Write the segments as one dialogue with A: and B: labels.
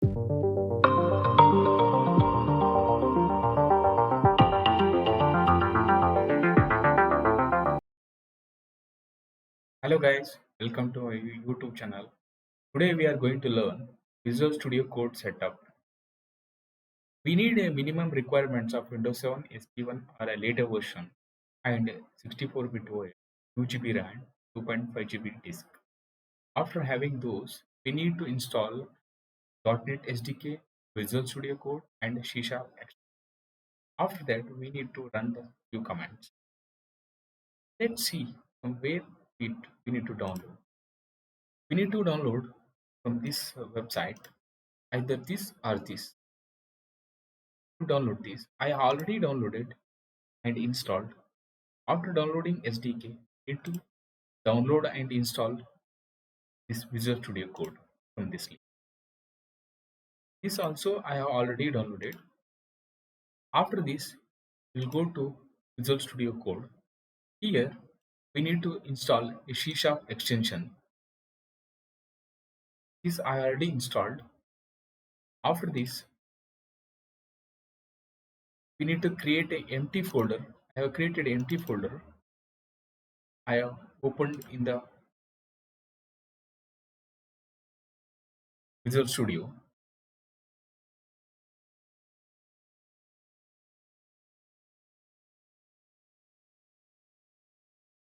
A: Hello guys, welcome to our YouTube channel. Today we are going to learn Visual Studio Code setup. We need a minimum requirements of Windows 7 SP1 or a later version and 64-bit OS, 2 GB RAM, 2.5 GB disk. After having those, we need to install .NET SDK, Visual Studio Code and C#. After that, we need to run the few commands. Let's see from where we need to download. We need to download from this website either this or this. To download this, I already downloaded and installed. After downloading SDK, need to download and install this Visual Studio Code from this link. This also I have already downloaded. After this, we'll go to Visual Studio Code. Here, we need to install a C# extension. This I already installed. After this, we need to create an empty folder. I have created an empty folder. I have opened in the Visual Studio.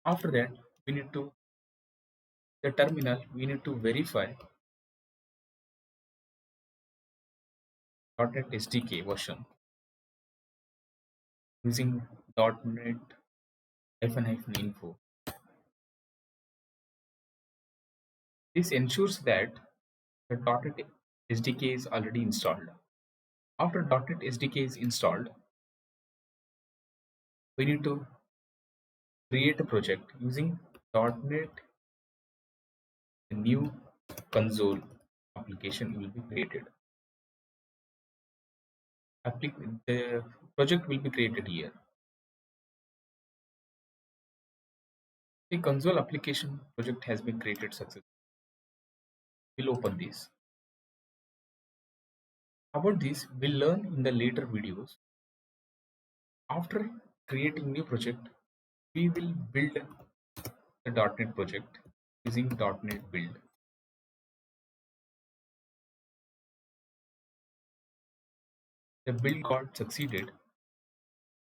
A: After that, we need to the terminal. We need to verify .NET SDK version using .NET -info. This ensures that the .NET SDK is already installed. After .NET SDK is installed, we need to create a project using .NET. A new console application will be created. The project will be created here. The console application project has been created successfully. We'll open this. About this, we'll learn in the later videos. After creating new project, we will build the .NET project using .NET build. The build got succeeded.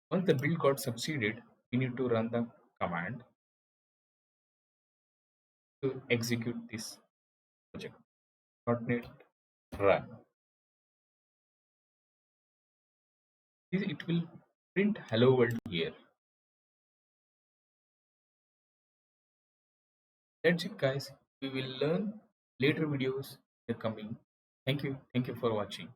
A: Once the build got succeeded, we need to run the command to execute this project. .NET run. It will print hello world here. That's it guys. We will learn later videos in the coming. Thank you. Thank you for watching.